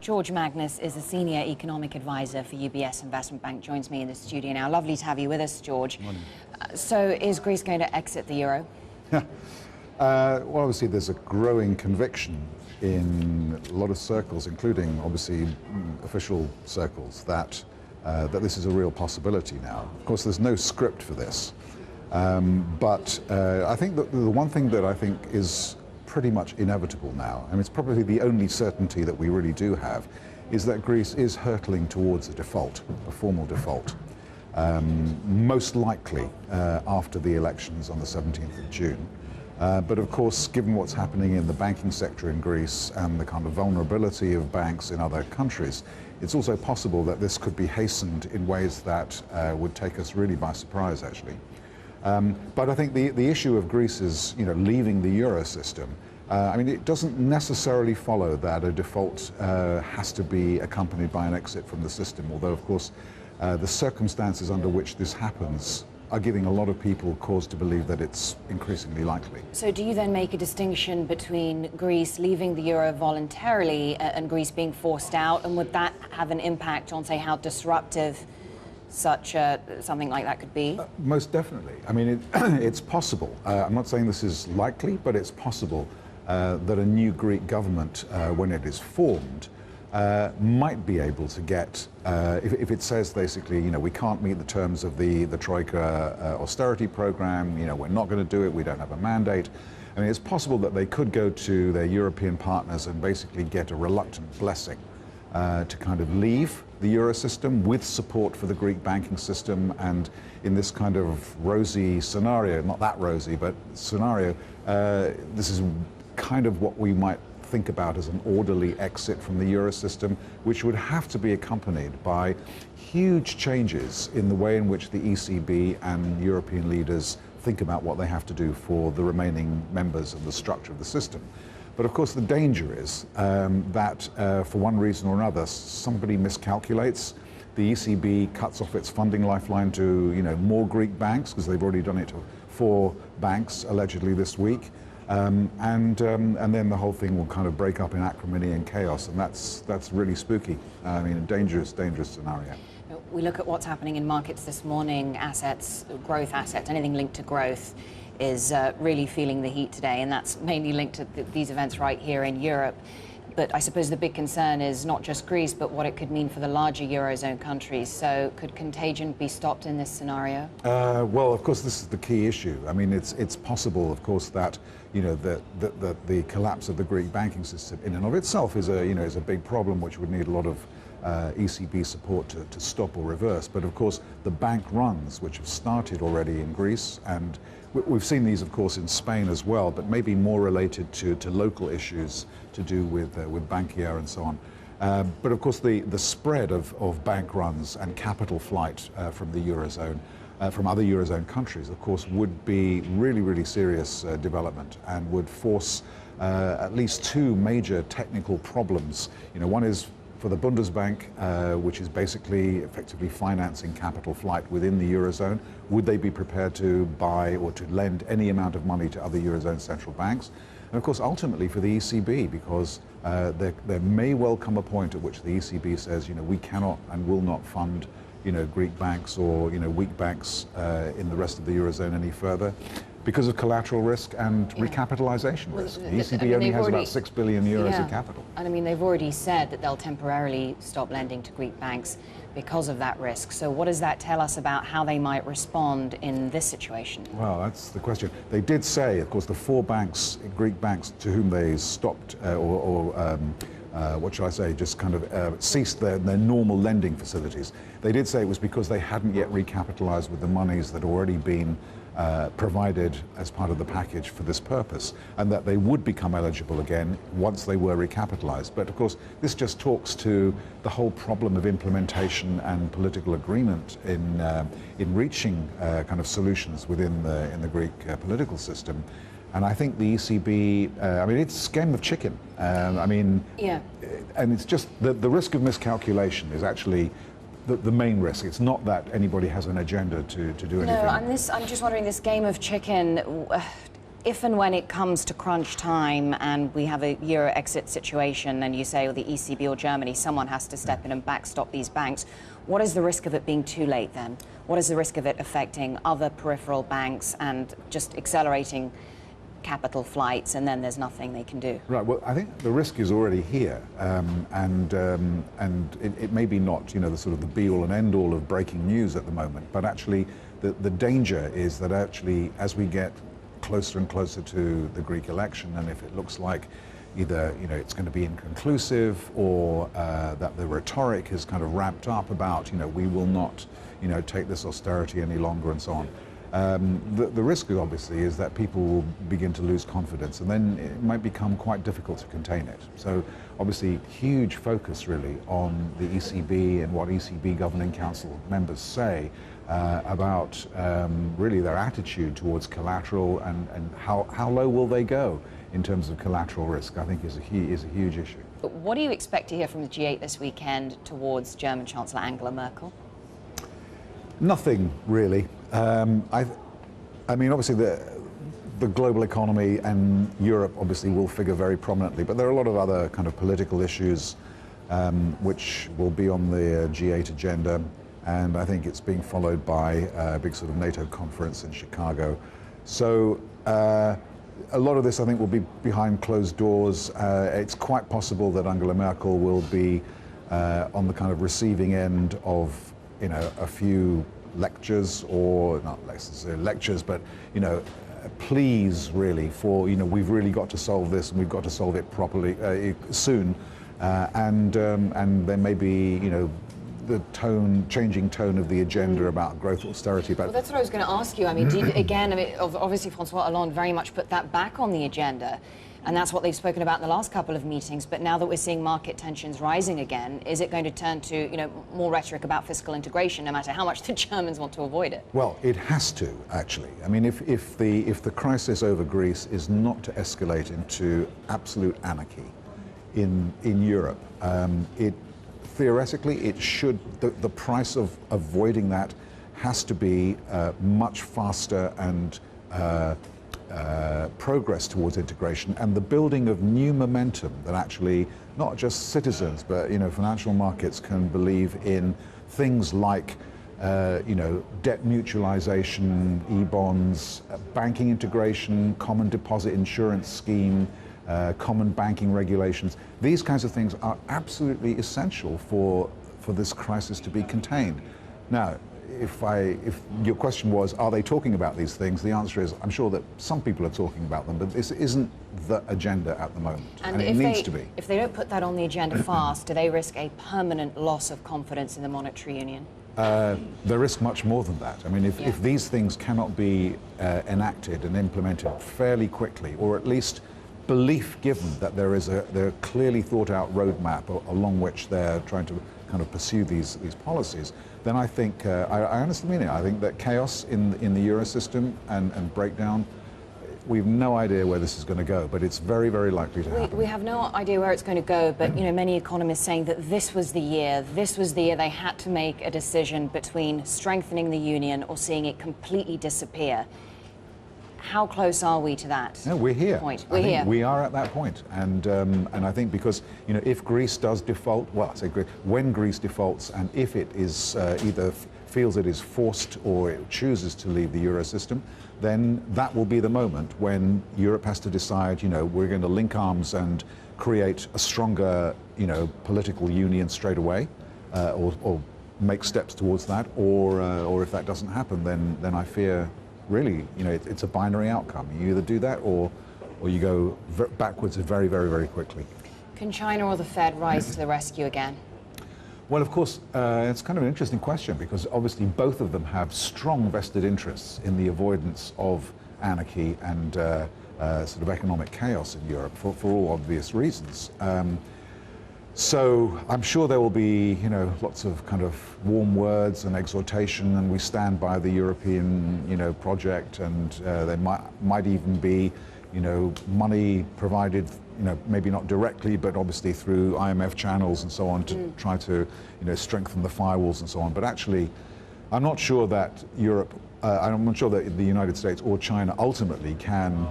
George Magnus is a senior economic advisor for UBS Investment Bank, joins me in the studio now. Lovely to have you with us, George. Morning. So is Greece going to exit the euro? Well, obviously there's a growing conviction in a lot of circles, including obviously official circles, that this is a real possibility now. Of course, there's no script for this, but I think that the one thing that I think is pretty much inevitable now, and it's probably the only certainty that we really do have, is that Greece is hurtling towards a default, a formal default, most likely after the elections on the 17th of June. But of course, given what's happening in the banking sector in Greece and the kind of vulnerability of banks in other countries, it's also possible that this could be hastened in ways that would take us really by surprise, actually. But I think the issue of Greece is, leaving the euro system. I mean, it doesn't necessarily follow that a default has to be accompanied by an exit from the system, although, of course, the circumstances under which this happens are giving a lot of people cause to believe that it's increasingly likely. So do you then make a distinction between Greece leaving the euro voluntarily and Greece being forced out, and would that have an impact on, say, how disruptive something like that could be? Most definitely. I mean, it's possible. I'm not saying this is likely, but it's possible that a new Greek government, when it is formed, might be able to get, if it says basically, we can't meet the terms of the Troika austerity program, we're not going to do it, we don't have a mandate. I mean, it's possible that they could go to their European partners and basically get a reluctant blessing to kind of leave the euro system with support for the Greek banking system. And in this kind of rosy scenario, not that rosy, but scenario, this is kind of what we might think about as an orderly exit from the euro system, which would have to be accompanied by huge changes in the way in which the ECB and European leaders think about what they have to do for the remaining members of the structure of the system. But of course, the danger is that for one reason or another, somebody miscalculates. The ECB cuts off its funding lifeline to more Greek banks, because they've already done it to 4 banks allegedly this week. And then the whole thing will kind of break up in acrimony and chaos, and that's really spooky. I mean, a dangerous scenario. We look at what's happening in markets this morning. Assets, growth assets, anything linked to growth is really feeling the heat today, and that's mainly linked to these events right here in Europe. But I suppose the big concern is not just Greece, but what it could mean for the larger Eurozone countries. So could contagion be stopped in this scenario? Well, of course, this is the key issue. I mean, it's possible, of course, that the collapse of the Greek banking system in and of itself is a big problem, which would need a lot of ECB support to stop or reverse. But of course, the bank runs, which have started already in Greece, and we've seen these, of course, in Spain as well, but maybe more related to local issues to do with Bankia and so on. But of course, the spread of bank runs and capital flight from the Eurozone, from other Eurozone countries, of course, would be really, really serious development, and would force at least 2 major technical problems. One is for the Bundesbank, which is basically effectively financing capital flight within the Eurozone. Would they be prepared to buy or to lend any amount of money to other Eurozone central banks? And of course, ultimately for the ECB, because there may well come a point at which the ECB says, we cannot and will not fund, Greek banks or, weak banks in the rest of the Eurozone any further, because of collateral risk and recapitalization risk. The ECB only has about 6 billion euros of capital. And I mean, they've already said that they'll temporarily stop lending to Greek banks because of that risk. So what does that tell us about how they might respond in this situation? Well, that's the question. They did say, of course, the 4 banks, Greek banks, to whom they stopped what shall I say, just kind of ceased their normal lending facilities. They did say it was because they hadn't yet recapitalized with the monies that had already been provided as part of the package for this purpose, and that they would become eligible again once they were recapitalized. But of course, this just talks to the whole problem of implementation and political agreement in reaching kind of solutions within the Greek political system. And I think the ECB, I mean, it's a game of chicken. And it's just the risk of miscalculation is actually the main risk. It's not that anybody has an agenda to do anything. No, I'm just wondering, this game of chicken, if and when it comes to crunch time and we have a euro exit situation and you say, or the ECB or Germany, someone has to step in and backstop these banks, what is the risk of it being too late then? What is the risk of it affecting other peripheral banks and just accelerating capital flights, and then there's nothing they can do? Right. Well, I think the risk is already here, and it may be not, the sort of the be-all and end-all of breaking news at the moment, but actually the danger is that actually as we get closer and closer to the Greek election, and if it looks like either it's going to be inconclusive, or that the rhetoric has kind of ramped up about we will not take this austerity any longer and so on. The risk, obviously, is that people will begin to lose confidence, and then it might become quite difficult to contain it. So, obviously, huge focus really on the ECB and what ECB Governing Council members say about really their attitude towards collateral, and how low will they go in terms of collateral risk, I think is a huge issue. But what do you expect to hear from the G8 this weekend towards German Chancellor Angela Merkel? Nothing really. I mean, obviously the global economy and Europe obviously will figure very prominently, but there are a lot of other kind of political issues which will be on the G8 agenda, and I think it's being followed by a big sort of NATO conference in Chicago. So a lot of this, I think, will be behind closed doors. It's quite possible that Angela Merkel will be on the kind of receiving end of a few lectures, or not necessarily lectures, but pleas really for we've really got to solve this, and we've got to solve it properly soon, and there may be the changing tone of the agenda about growth, austerity. But well, that's what I was going to ask you. I mean, obviously Francois Hollande very much put that back on the agenda. And that's what they've spoken about in the last couple of meetings. But now that we're seeing market tensions rising again, is it going to turn to more rhetoric about fiscal integration, no matter how much the Germans want to avoid it? Well, it has to, actually. I mean, if the crisis over Greece is not to escalate into absolute anarchy in Europe, theoretically it should. The price of avoiding that has to be much faster and progress towards integration, and the building of new momentum that actually not just citizens but financial markets can believe in things like debt mutualization, e-bonds, banking integration, common deposit insurance scheme, common banking regulations. These kinds of things are absolutely essential for this crisis to be contained. Now, if your question was, are they talking about these things? The answer is, I'm sure that some people are talking about them, but this isn't the agenda at the moment, and it needs to be. If they don't put that on the agenda fast, do they risk a permanent loss of confidence in the monetary union? They risk much more than that. I mean, if these things cannot be enacted and implemented fairly quickly, or at least belief given that there is a clearly thought out roadmap along which they're trying to kind of pursue these policies, then I think, I honestly mean it, I think that chaos in the euro system and breakdown, we've no idea where this is going to go, but it's very, very likely to happen. We have no idea where it's going to go, but many economists saying that this was the year they had to make a decision between strengthening the union or seeing it completely disappear. How close are we to that? No, we're here. Point? We're here. We are at that point, and I think because if Greece does default, well, I say when Greece defaults, and if it is either feels it is forced or it chooses to leave the euro system, then that will be the moment when Europe has to decide. We're going to link arms and create a stronger, political union straight away, or make steps towards that, or if that doesn't happen, then I fear. Really, it's a binary outcome. You either do that or you go backwards very, very, very quickly. Can China or the Fed rise to the rescue again? Well, of course, it's kind of an interesting question, because obviously both of them have strong vested interests in the avoidance of anarchy and sort of economic chaos in Europe for all obvious reasons. So I'm sure there will be, lots of kind of warm words and exhortation, and we stand by the European, project, and there might even be, money provided, maybe not directly, but obviously through IMF channels and so on to try to, strengthen the firewalls and so on. But actually, I'm not sure that Europe, I'm not sure that the United States or China ultimately can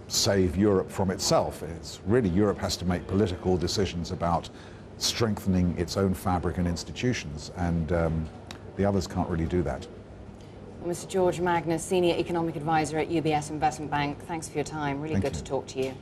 save Europe from itself. It's really Europe has to make political decisions about strengthening its own fabric and institutions, and the others can't really do that. Well, Mr. George Magnus, Senior Economic Advisor at UBS Investment Bank, thanks for your time. Really good to talk to you.